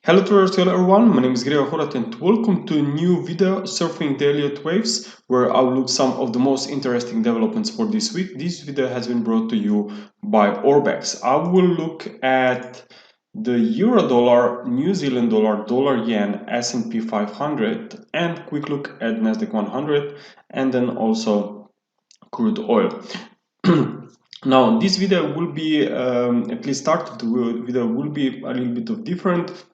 Hello to everyone, my name is Gregor and welcome to a new video surfing the Elliott waves, where I'll look some of the most interesting developments for this week. This video has been brought to you by Orbex. I will look at the euro dollar, New Zealand dollar, dollar yen, S&P 500 and quick look at NZD 100 and then also crude oil. Now this video will be, at least start of the video will be a little bit of different.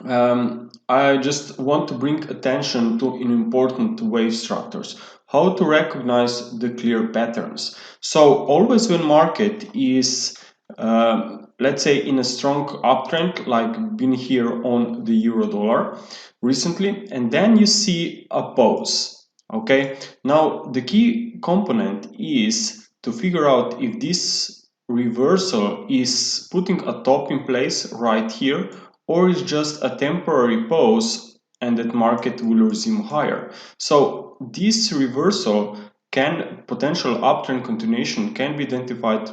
I just want to bring attention to an important wave structures, how to recognize the clear patterns. So always when market is, let's say, in a strong uptrend, like been here on the euro dollar recently, and then you see a pause. Okay, now the key component is to figure out if this reversal is putting a top in place right here, or is just a temporary pause and that market will resume higher. So this reversal potential uptrend continuation can be identified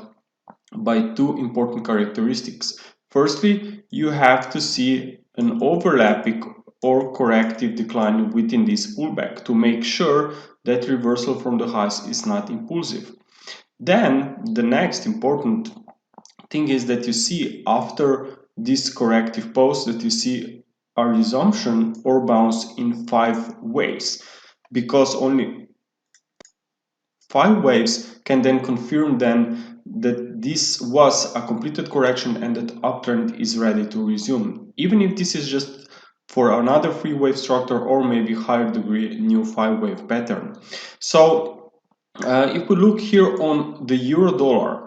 by two important characteristics. Firstly, you have to see an overlapping or corrective decline within this pullback to make sure that reversal from the highs is not impulsive. Then the next important thing is that you see after this corrective pause that you see a resumption or bounce in 5 waves, because only 5 waves can then confirm then that this was a completed correction and that uptrend is ready to resume, even if this is just for another 3-wave structure or maybe higher degree new 5-wave pattern. So if we look here on the euro dollar,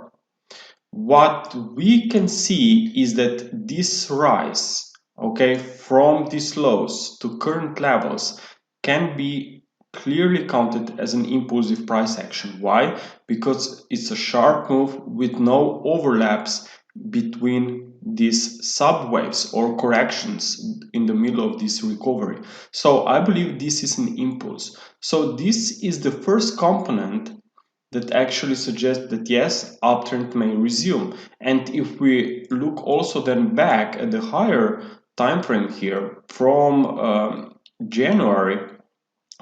what we can see is that this rise, okay, from these lows to current levels can be clearly counted as an impulsive price action. Why? Because it's a sharp move with no overlaps between these subwaves or corrections in the middle of this recovery. So I believe this is an impulse. So this is the first component that actually suggests that yes, uptrend may resume. And if we look also then back at the higher time frame here from January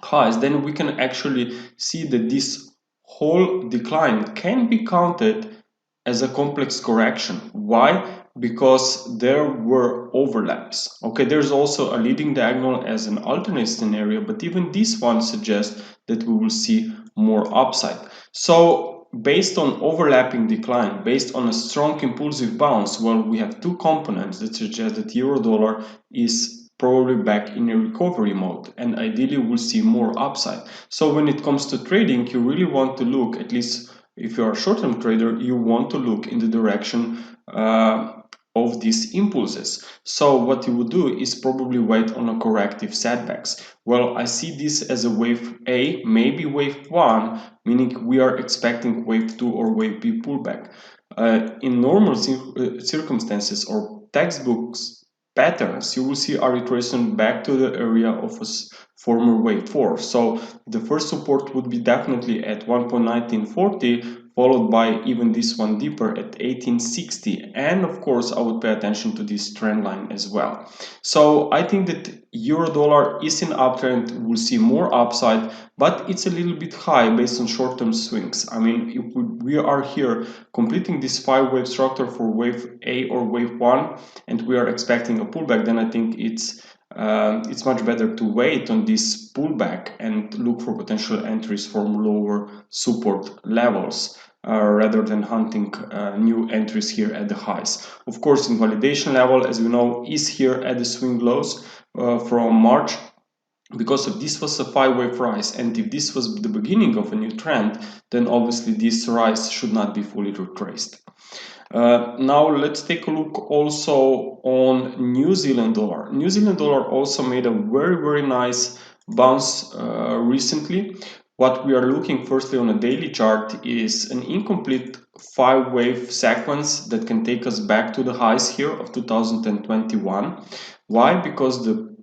highs, then we can actually see that this whole decline can be counted as a complex correction. Why? Because there were overlaps. Okay, there's also a leading diagonal as an alternate scenario, but even this one suggests that we will see more upside. So based on overlapping decline, based on a strong impulsive bounce, well, we have two components that suggest that euro dollar is probably back in a recovery mode, and ideally we'll see more upside. So when it comes to trading, you really want to look, at least if you're a short-term trader, you want to look in the direction of these impulses. So what you would do is probably wait on a corrective setbacks. Well, I see this as a wave A, maybe wave 1, meaning we are expecting wave 2 or wave B pullback. In normal circumstances or textbooks patterns, you will see a retracement back to the area of a former wave 4. So the first support would be definitely at 1.1940, followed by even this one deeper at 1860, and of course I would pay attention to this trend line as well. So I think that euro dollar is in uptrend, we'll see more upside, but it's a little bit high based on short-term swings. I mean, if we are here completing this 5-wave structure for wave A or wave 1 and we are expecting a pullback, then I think it's much better to wait on this pullback and look for potential entries from lower support levels rather than hunting new entries here at the highs. Of course, invalidation level, as we know, is here at the swing lows from March, because if this was a 5-wave rise and if this was the beginning of a new trend, then obviously this rise should not be fully retraced. Now let's take a look also on New Zealand dollar. New Zealand dollar also made a very nice bounce recently. What we are looking firstly on a daily chart is an incomplete 5-wave sequence that can take us back to the highs here of 2021. Why? Because the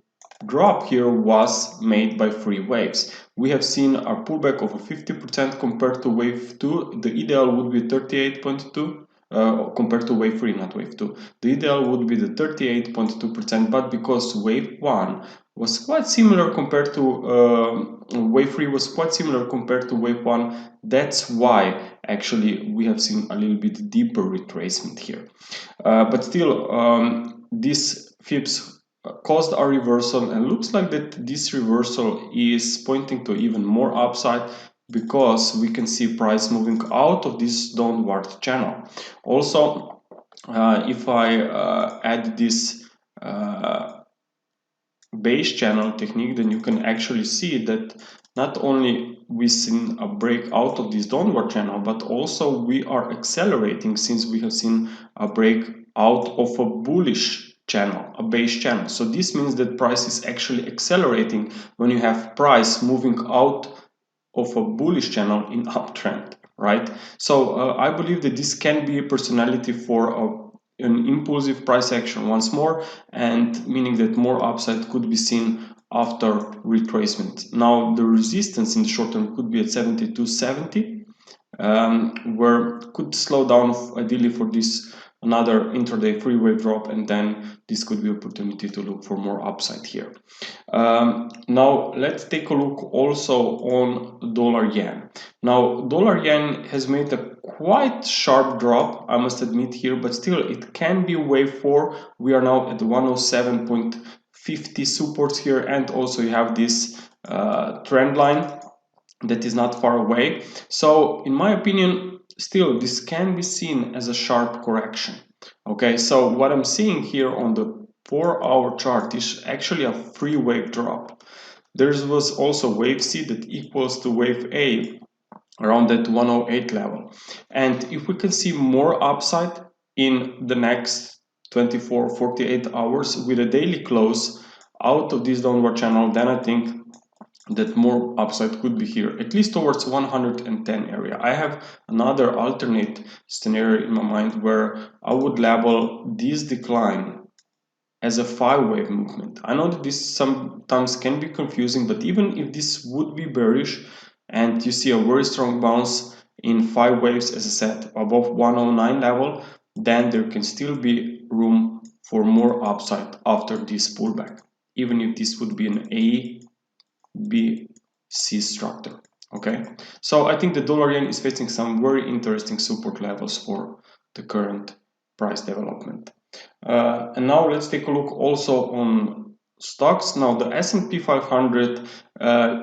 drop here was made by 3 waves. We have seen a pullback of 50% compared to wave 2. The ideal would be 38.2. compared to wave 3, not wave 2. The ideal would be the 38.2%, but because wave 1 was quite similar compared to wave 3 was quite similar compared to wave 1, that's why actually we have seen a little bit deeper retracement here. But still, this FIBS caused a reversal, and looks like that this reversal is pointing to even more upside, because we can see price moving out of this downward channel. Also, if I add this base channel technique, then you can actually see that not only we seen a break out of this downward channel, but also we are accelerating, since we have seen a break out of a bullish channel, a base channel. So this means that price is actually accelerating when you have price moving out of a bullish channel in uptrend, right? So I believe that this can be a personality for an impulsive price action once more, and meaning that more upside could be seen after retracement. Now the resistance in the short term could be at 72.70, where could slow down ideally for this another intraday free wave drop, and then this could be an opportunity to look for more upside here. Now let's take a look also on dollar yen. Now dollar yen has made a quite sharp drop, I must admit here, but still it can be wave 4. We are now at 107.50 supports here, and also you have this trend line that is not far away. So in my opinion, still this can be seen as a sharp correction. Okay, so what I'm seeing here on the 4-hour chart is actually a free wave drop. There was also wave C that equals to wave A around that 108 level, and if we can see more upside in the next 24-48 hours with a daily close out of this downward channel, then I think that more upside could be here, at least towards 110 area. I have another alternate scenario in my mind where I would label this decline as a 5-wave movement. I know that this sometimes can be confusing, but even if this would be bearish and you see a very strong bounce in 5 waves, as I said, above 109 level, then there can still be room for more upside after this pullback, even if this would be an A, B, C structure. Okay, so I think the dollar yen is facing some very interesting support levels for the current price development. And now let's take a look also on stocks. Now the S&P 500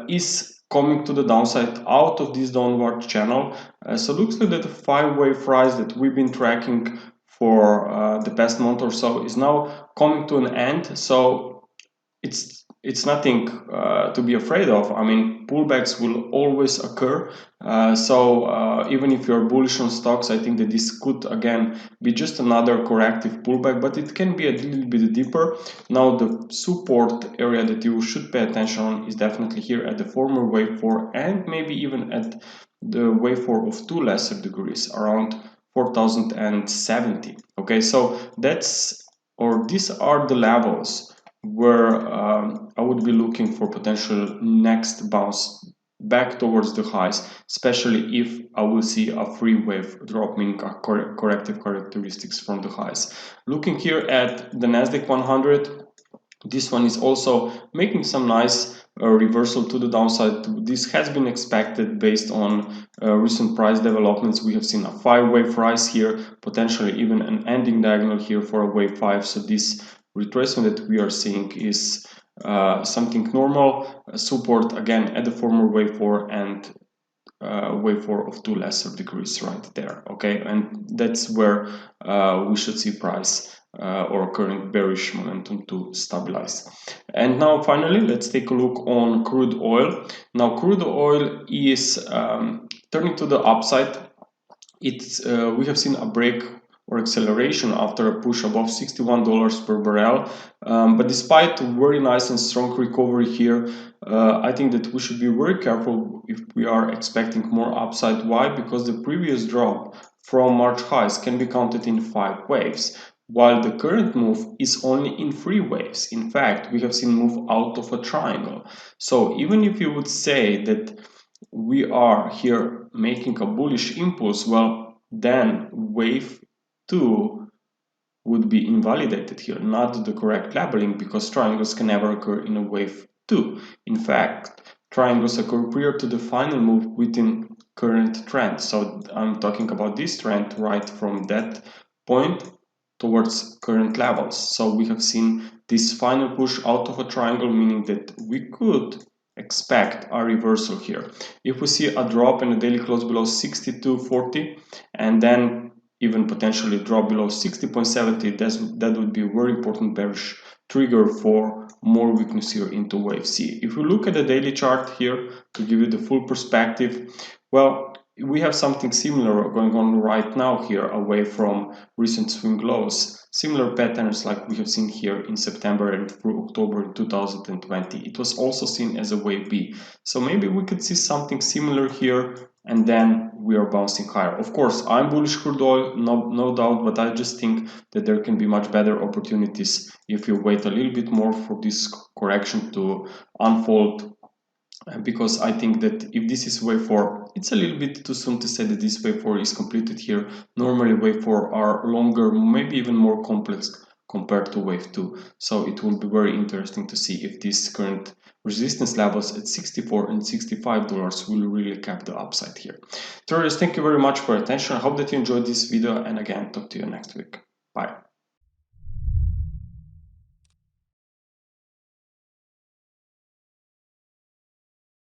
is coming to the downside out of this downward channel. So looks like that the 5-wave rise that we've been tracking for the past month or so is now coming to an end. So it's nothing to be afraid of. I mean, pullbacks will always occur. Even if you're bullish on stocks, I think that this could again be just another corrective pullback, but it can be a little bit deeper. Now the support area that you should pay attention on is definitely here at the former wave 4, and maybe even at the wave 4 of 2 lesser degrees, around 4070. Okay, so these are the levels where I would be looking for potential next bounce back towards the highs, especially if I will see a free wave drop, meaning a corrective characteristics from the highs. Looking here at the NZD 100, this one is also making some nice reversal to the downside. This has been expected based on recent price developments. We have seen a 5-wave rise here, potentially even an ending diagonal here for a wave 5. So this retracement that we are seeing is something normal. Support again at the former wave 4 and wave 4 of 2 lesser degrees right there. Okay, and that's where we should see price or current bearish momentum to stabilize. And now finally, let's take a look on crude oil. Now crude oil is turning to the upside. We have seen a break or acceleration after a push above $61 per barrel, but despite a very nice and strong recovery here, I think that we should be very careful if we are expecting more upside. Why? Because the previous drop from March highs can be counted in 5 waves, while the current move is only in 3 waves. In fact, we have seen move out of a triangle. So even if you would say that we are here making a bullish impulse, well, then wave 2 would be invalidated here, not the correct labeling, because triangles can never occur in a wave 2. In fact, triangles occur prior to the final move within current trend. So I'm talking about this trend right from that point towards current levels. So we have seen this final push out of a triangle, meaning that we could expect a reversal here. If we see a drop in the daily close below 62.40 and then even potentially drop below 60.70, that would be a very important bearish trigger for more weakness here into wave C. If we look at the daily chart here to give you the full perspective, well, we have something similar going on right now here, away from recent swing lows. Similar patterns like we have seen here in September and through October 2020. It was also seen as a wave B. So maybe we could see something similar here, and then we are bouncing higher. Of course, I'm bullish crude oil, no doubt, but I just think that there can be much better opportunities if you wait a little bit more for this correction to unfold. Because I think that if this is wave 4, it's a little bit too soon to say that this wave 4 is completed here. Normally wave 4 are longer, maybe even more complex compared to wave 2. So it will be very interesting to see if these current resistance levels at $64 and $65 will really cap the upside here. Traders, thank you very much for your attention. I hope that you enjoyed this video, and again, talk to you next week. Bye.